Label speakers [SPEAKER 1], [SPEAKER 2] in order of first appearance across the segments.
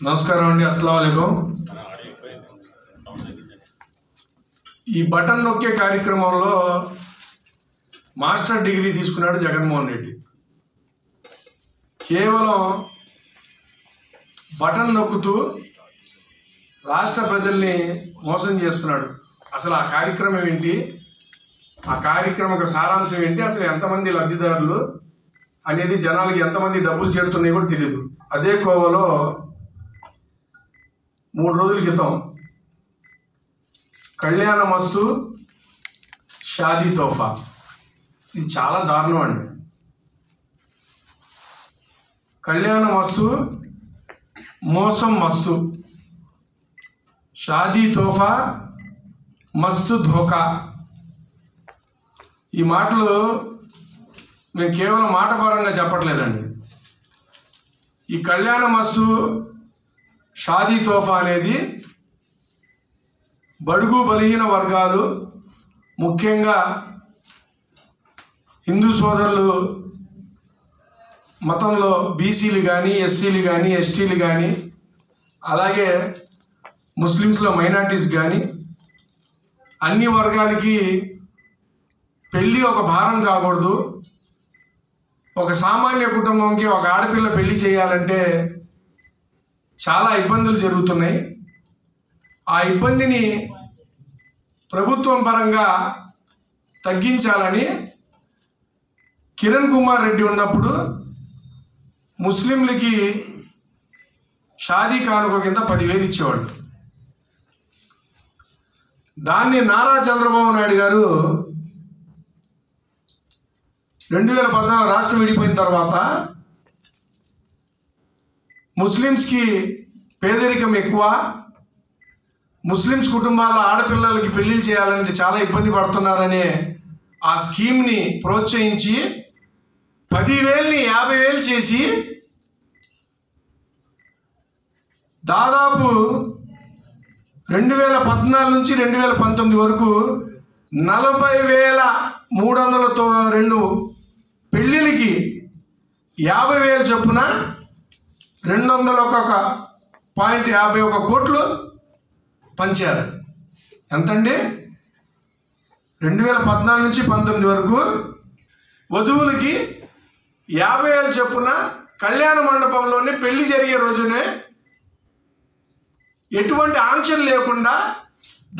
[SPEAKER 1] నమస్కారం అండి. అస్సలాము అలైకుం. ఈ బటన్ నొక్కే కార్యక్రమంలో మాస్టర్ డిగ్రీ తీసుకున్నాడు జగన్మోహన్ రెడ్డి. కేవలం బటన్ నొక్కుతూ రాష్ట్ర ప్రజల్ని మోసం చేస్తున్నాడు. అసలు ఆ కార్యక్రమం ఏంటి, ఆ కార్యక్రమం సారాంశం ఏంటి, అసలు ఎంతమంది లబ్ధిదారులు అనేది, జనాలకి ఎంతమంది డబ్బులు చేరుతున్నాయి కూడా తెలియదు. అదే కోవలో 3 రోజుల క్రితం కళ్యాణ మస్తు షాదీ తోఫా, ఇది చాలా దారుణం అండి. కళ్యాణ మస్తు మోసం మస్తు, షాదీ తోఫా మస్తు ధోకా. ఈ మాటలు మేము కేవలం మాట పరంగా చెప్పట్లేదండి. ఈ కళ్యాణ మస్తు షాదీ తోఫా అనేది బడుగు బలహీన వర్గాలు, ముఖ్యంగా హిందూ సోదరులు మతంలో బీసీలు కానీ, ఎస్సీలు కానీ, ఎస్టీలు కానీ, అలాగే ముస్లిమ్స్లో మైనారిటీస్ కానీ, అన్ని వర్గాలకి పెళ్ళి ఒక భారం కాకూడదు. ఒక సామాన్య కుటుంబంకి ఒక ఆడపిల్ల పెళ్లి చేయాలంటే చాలా ఇబ్బందులు జరుగుతున్నాయి. ఆ ఇబ్బందిని ప్రభుత్వం పరంగా తగ్గించాలని కిరణ్ కుమార్ రెడ్డి ఉన్నప్పుడు ముస్లింలకి షాదీ కానుక కింద 10,000 ఇచ్చేవాడు. దాన్ని నారా చంద్రబాబు నాయుడు గారు 2014 రాష్ట్రం విడిపోయిన తర్వాత ముస్లిమ్స్కి పేదరికం ఎక్కువ, ముస్లిమ్స్ కుటుంబాల్లో ఆడపిల్లలకి పెళ్లిళ్ళు చేయాలంటే చాలా ఇబ్బంది పడుతున్నారనే ఆ స్కీమ్ని ప్రోత్సహించి 10,000ని 50,000 చేసి దాదాపు 2014 నుంచి 2019 వరకు 40,302 పెళ్ళిళ్ళకి 50,000 చొప్పున 201.51 కోట్లు పంచారు. ఎంతండి? 2014 నుంచి 19 వరకు వధువులకి 50,000 చొప్పున కళ్యాణ మండపంలోనే పెళ్లి జరిగే రోజునే ఎటువంటి ఆంక్షలు లేకుండా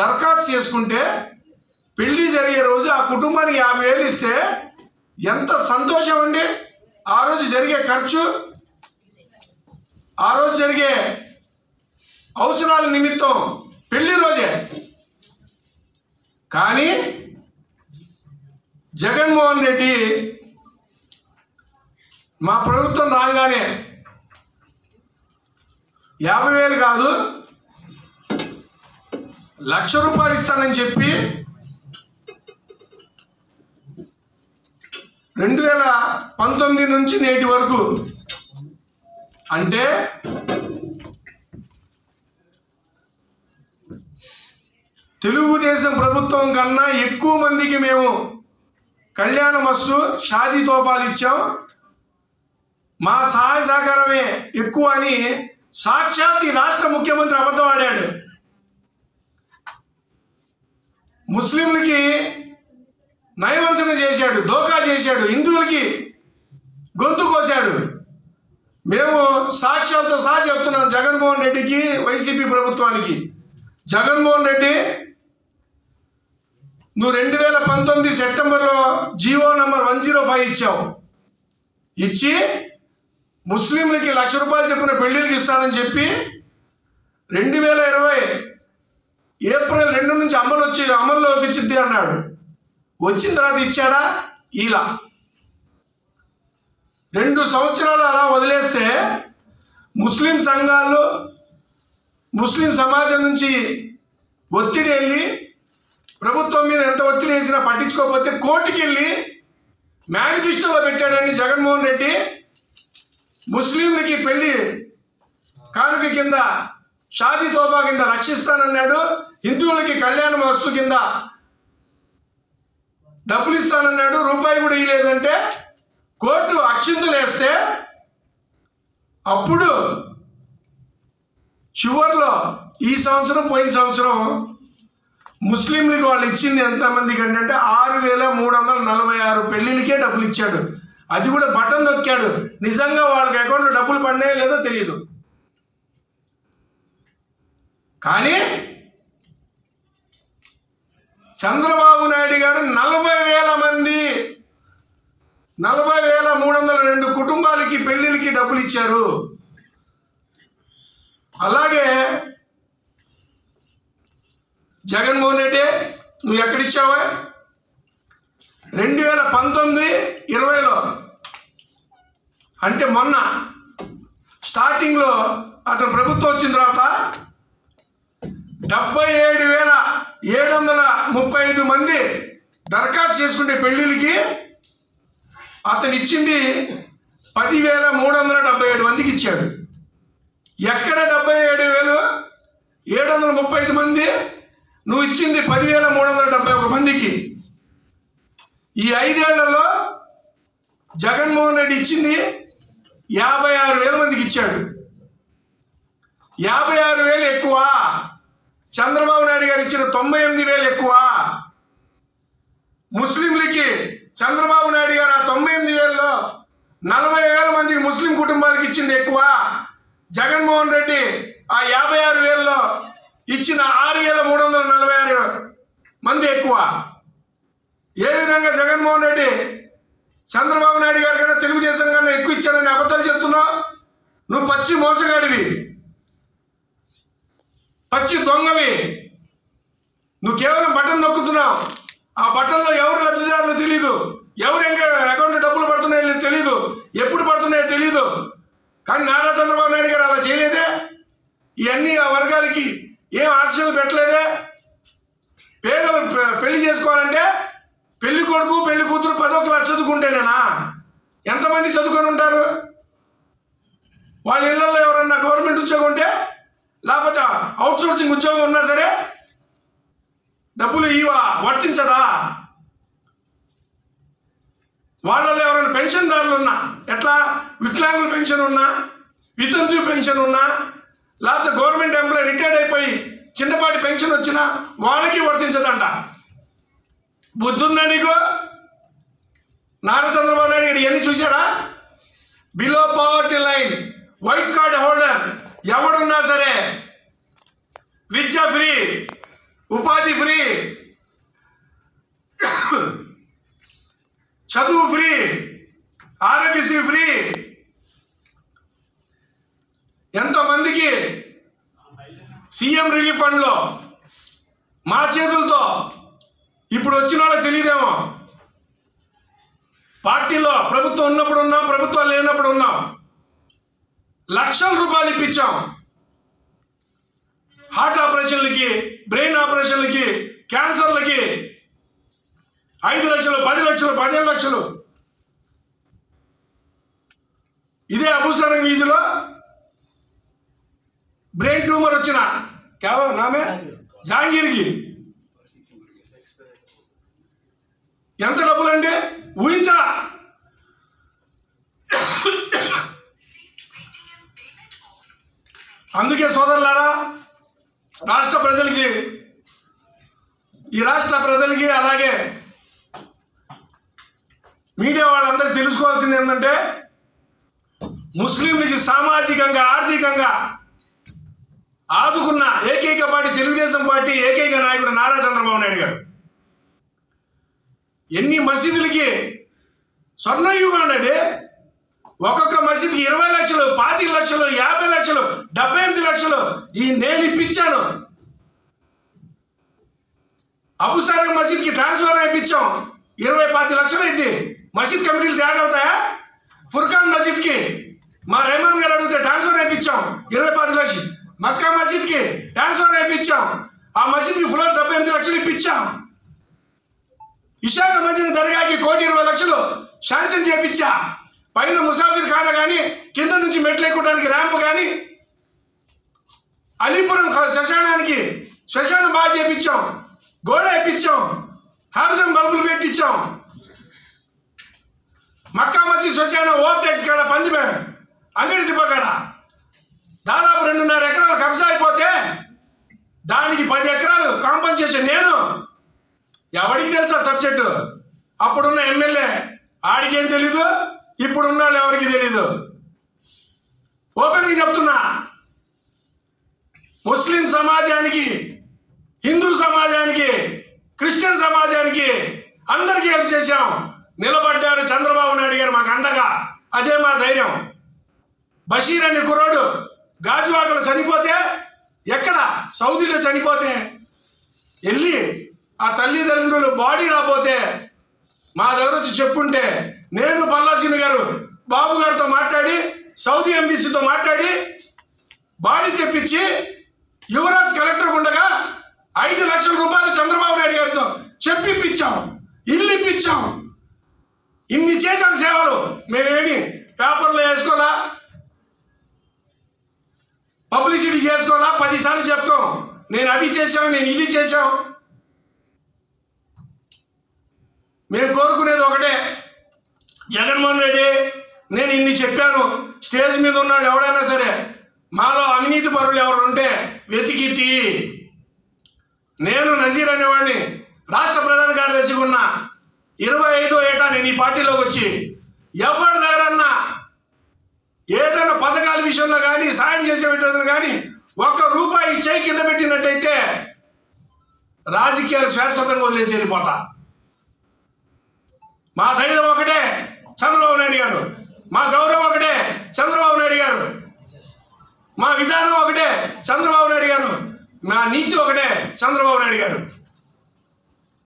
[SPEAKER 1] దరఖాస్తు చేసుకుంటే పెళ్లి జరిగే రోజు ఆ కుటుంబానికి 50,000 ఇస్తే ఎంత సంతోషం అండి. ఆ రోజు జరిగే ఖర్చు, ఆ రోజు జరిగే అవసరాల నిమిత్తం పెళ్లి రోజే. కానీ జగన్మోహన్ రెడ్డి మా ప్రభుత్వం రాగానే 50,000 కాదు, ₹1,00,000 ఇస్తానని చెప్పి 2019 నుంచి నేటి వరకు, అంటే తెలుగుదేశం ప్రభుత్వం కన్నా ఎక్కువ మందికి మేము కళ్యాణ మస్తు షాదీ తోఫాలు ఇచ్చాం, మా సహాయ సహకారమే ఎక్కువ అని సాక్షాత్ ఈ రాష్ట్ర ముఖ్యమంత్రి అబద్ధం ఆడాడు. ముస్లింలకి నయవంచన చేశాడు, దోకా చేశాడు, హిందువులకి గొంతు కోశాడు. మేము సాక్ష్యాలతో సహా చెప్తున్నాం జగన్మోహన్ రెడ్డికి, వైసీపీ ప్రభుత్వానికి. జగన్మోహన్ రెడ్డి, నువ్వు 2019 సెప్టెంబర్లో జీవో నంబర్ 105 ఇచ్చావు. ఇచ్చి ముస్లింలకి ₹1,00,000 చొప్పున పెళ్లిళ్ళకి ఇస్తానని చెప్పి 2020 ఏప్రిల్ 2 నుంచి అమల్లోకి వచ్చింది అన్నాడు. వచ్చిన తర్వాత ఇచ్చాడా? ఇలా 2 సంవత్సరాలు అలా వదిలేస్తే ముస్లిం సంఘాలు, ముస్లిం సమాజం నుంచి ఒత్తిడి వెళ్ళి, ప్రభుత్వం మీద ఎంత ఒత్తిడి వేసినా పట్టించుకోకపోతే కోర్టుకి వెళ్ళి మేనిఫెస్టోలో పెట్టాడని జగన్మోహన్ రెడ్డి. ముస్లింలకి పెళ్లి కానుక కింద షాదీ తోఫా కింద రక్షిస్తానన్నాడు, హిందువులకి కళ్యాణ మస్తు కింద డబ్బులు ఇస్తానన్నాడు, రూపాయి కూడా ఇవ్వలేదంటే కోర్టు అక్షింతలు వేస్తే అప్పుడు చివరిలో ఈ సంవత్సరం పోయిన సంవత్సరం ముస్లింలకు వాళ్ళు ఇచ్చింది ఎంతమందికి అంటే 6,346 పెళ్ళిళ్ళకే డబ్బులు ఇచ్చాడు. అది కూడా బటన్ నొక్కాడు. నిజంగా వాళ్ళకి అకౌంట్లో డబ్బులు పడినాయో లేదో తెలియదు. కానీ చంద్రబాబు నాయుడు గారు 40,302 కుటుంబాలకి పెళ్లిళ్ళకి డబ్బులు ఇచ్చారు. అలాగే జగన్మోహన్ రెడ్డి నువ్వు ఎక్కడిచ్చావా? 2019-20లో అంటే మొన్న స్టార్టింగ్లో అతను ప్రభుత్వం వచ్చిన తర్వాత 77,735 మంది దరఖాస్తు చేసుకునే పెళ్లిళ్ళకి అతను ఇచ్చింది 10,377 మందికి ఇచ్చాడు. ఎక్కడ 77,735 మంది? నువ్వు ఇచ్చింది 10,371 మందికి. ఈ 5 ఏళ్లలో జగన్మోహన్ రెడ్డి ఇచ్చింది 56,000 మందికి ఇచ్చాడు. 56,000 ఎక్కువ. చంద్రబాబు నాయుడు గారు ఇచ్చిన 98,000 ఎక్కువ. ముస్లింలకి చంద్రబాబు నాయుడు గారు ఆ 98,000లో 40,000 మందికి ముస్లిం కుటుంబాలకు ఇచ్చింది ఎక్కువ. జగన్మోహన్ రెడ్డి ఆ 56,000లో ఇచ్చిన 6,346 మంది ఎక్కువ. ఏ విధంగా జగన్మోహన్ రెడ్డి చంద్రబాబు నాయుడు గారి కన్నా తెలుగుదేశం కన్నా ఎక్కువ ఇచ్చాడని అబద్ధాలు చెప్తున్నావు? నువ్వు పచ్చి మోసగాడివి, పచ్చి దొంగవి. నువ్వు కేవలం బటన్ నొక్కుతున్నావు. ఆ బటన్లో ఎవరు లబ్ధిదారులు తెలీదు, ఎవరు అకౌంట్లో డబ్బులు పడుతున్నాయో తెలీదు, ఎప్పుడు పడుతున్నాయో తెలీదు. కానీ నారా చంద్రబాబు నాయుడు గారు అలా చేయలేదే. ఇవన్నీ ఆ వర్గాలకి ఏం ఆక్షన్లు పెట్టలేదే. పేదలు పెళ్లి చేసుకోవాలంటే పెళ్లి కొడుకు పెళ్లి కూతురు 10వ క్లాస్ చదువుకుంటేనేనా? ఎంతమంది చదువుకొని ఉంటారు? వాళ్ళ ఇళ్లలో ఎవరన్నా గవర్నమెంట్ ఉద్యోగం ఉంటే, లేకపోతే అవుట్సోర్సింగ్ ఉద్యోగం ఉన్నా సరే డబ్బులు వర్తించదా? వాళ్ళలో ఎవరైనా పెన్షన్దారులు ఉన్నా, ఎట్లా వికలాంగుల పెన్షన్ ఉన్నా, వితంతు పెన్షన్ ఉన్నా, లేకపోతే గవర్నమెంట్ ఎంప్లాయీ రిటైర్డ్ అయిపోయి చిన్నపాటి పెన్షన్ వచ్చినా వాళ్ళకి వర్తించదంట. బుద్ధి ఉందా నీకు? నారా చంద్రబాబు నాయుడు గారు ఇవన్నీ చూసారా? Below poverty line, white card holder ఎవడున్నా సరే విద్య ఫ్రీ, ఉపాధి ఫ్రీ, చదువు ఫ్రీ, ఆరోగ్యశ్రీ ఫ్రీ. ఎంతమందికి సీఎం రిలీఫ్ ఫండ్లో మా చేతులతో ఇప్పుడు వచ్చిన వాళ్ళకి తెలియదేమో. పార్టీలో ప్రభుత్వం ఉన్నప్పుడు ఉన్నాం, ప్రభుత్వం లేనప్పుడు ఉన్నాం. లక్షల రూపాయలు ఇప్పించాం. హార్ట్ ఆపరేషన్లకి, బ్రెయిన్ ఆపరేషన్లకి, క్యాన్సర్లకి 5 లక్షలు, 10 లక్షలు, 15 లక్షలు. ఇదే అబూసరం వీధిలో బ్రెయిన్ ట్యూమర్ వచ్చిన నామే జహాంగీర్కి ఎంత డబ్బులండి ఊహించరా? అందుకే సోదరులారా, రాష్ట్ర ప్రజలకి, ఈ రాష్ట్ర ప్రజలకి అలాగే మీడియా వాళ్ళందరూ తెలుసుకోవాల్సింది ఏంటంటే, ముస్లింలకి సామాజికంగా, ఆర్థికంగా ఆదుకున్న ఏకైక పార్టీ తెలుగుదేశం పార్టీ, ఏకైక నాయకుడు నారా చంద్రబాబు నాయుడు గారు. ఎన్ని మసీదులకి స్వర్ణయుగం అనేది. ఒక్కొక్క మసీదుకి 20 లక్షలు, 25 లక్షలు, 50 లక్షలు, 78 లక్షలు నేను ఇప్పించాను. అబూసరం మసీద్కి ట్రాన్స్ఫర్ అయిపించాం, 20-25 లక్షలు అయింది. మసీద్ కమిటీలు తయారు అవుతాయా? ఫుర్ఖాన్ మసీద్కి మా రెహమాన్ గారు అడిగితే ట్రాన్స్ఫర్ అయిపించాం, 20-25 లక్షలు. మక్కా మసీద్కి ట్రాన్స్ఫర్ అయిపించాం, ఆ మసీద్కి ఫ్లోర్ 78 లక్షలు ఇప్పించాం. విశాఖ మదీనా దర్గాకి 1,20 లక్షలు శాంక్షన్ చేయించా. పైన ముసాఫిర్ ఖానా కానీ, కింద నుంచి మెట్లు ఎక్కువడానికి ర్యాంప్ కానీ, అలీపురం శ్మశానానికి శ్మశానం బాగా చేయించాం, గోడ ఇప్పించాం, హాఫ్జన్ బల్బులు పెట్టించాం. మక్కా మసీద్ శ్మశానం ఓవర్టెక్స్ కాడ, పంది అంగడి దిబ్బ కాడ దాదాపు 2.5 ఎకరాలు కబ్జా అయిపోతే దానికి 10 ఎకరాలు కాంపన్సేషన్ నేను ఎవరికి తెలుసా సబ్జెక్టు? అప్పుడున్న ఎమ్మెల్యే ఆడికేం తెలీదు, ఇప్పుడున్న వాళ్ళు ఎవరికి తెలీదు. ఓపెన్గా చెప్తున్నా, ముస్లిం సమాజానికి, హిందూ సమాజానికి, క్రిస్టియన్ సమాజానికి అందరికీ హెల్ప్ చేశాం. నిలబడ్డారు చంద్రబాబు నాయుడు గారు మాకు అండగా. అదే మా ధైర్యం. బషీర్ అనే కుర్రాడు గాజువాకలో చనిపోతే, ఎక్కడ సౌదీలో చనిపోతే వెళ్ళి ఆ తల్లిదండ్రులు బాడీ రాపోతే మా దగ్గర వచ్చి చెప్పుంటే నేను పల్లాసీని గారు బాబు గారితో మాట్లాడి సౌదీ ఎంబీసీతో మాట్లాడి బాడీ తెప్పించి యువరాజ్ కలెక్టర్ ఉండగా 5 లక్షల రూపాయలు చంద్రబాబు నాయుడు గారితో చెప్పిప్పించాం, ఇల్లు ఇప్పించాం. ఇన్ని చేశాం సేవలు. మేమేమి పేపర్లో వేసుకోవాలా, పబ్లిసిటీ చేసుకోవాలా, 10 సార్లు చెప్తాం నేను అది చేశాం, నేను ఇది చేశాం. మేము కోరుకునేది ఒకటే, జగన్మోహన్ రెడ్డి నేను ఇన్ని చెప్పాను, స్టేజ్ మీద ఉన్నాడు ఎవడైనా సరే మాలో అవినీతి పరులు ఎవరు ఉంటే వెతికి తీ. నేను నజీర్ అనేవాడిని రాష్ట్ర ప్రధాన కార్యదర్శిగా ఉన్నా. 25వ ఏటా నేను ఈ పార్టీలోకి వచ్చి ఎవరి దగ్గరన్నా ఏదైనా పథకాల విషయంలో కానీ సాయం చేసే విషయంలో కానీ ₹1 చేయి కింద పెట్టినట్టయితే రాజకీయాలు శాశ్వతంగా వదిలేసి వెళ్ళిపోతా. మా ధైర్యం ఒకటే చంద్రబాబు నాయుడు గారు, మా గౌరవం ఒకటే చంద్రబాబు నాయుడు గారు, మా విధానం ఒకటే చంద్రబాబు నాయుడు గారు, మా నీతి ఒకటే చంద్రబాబు నాయుడు గారు.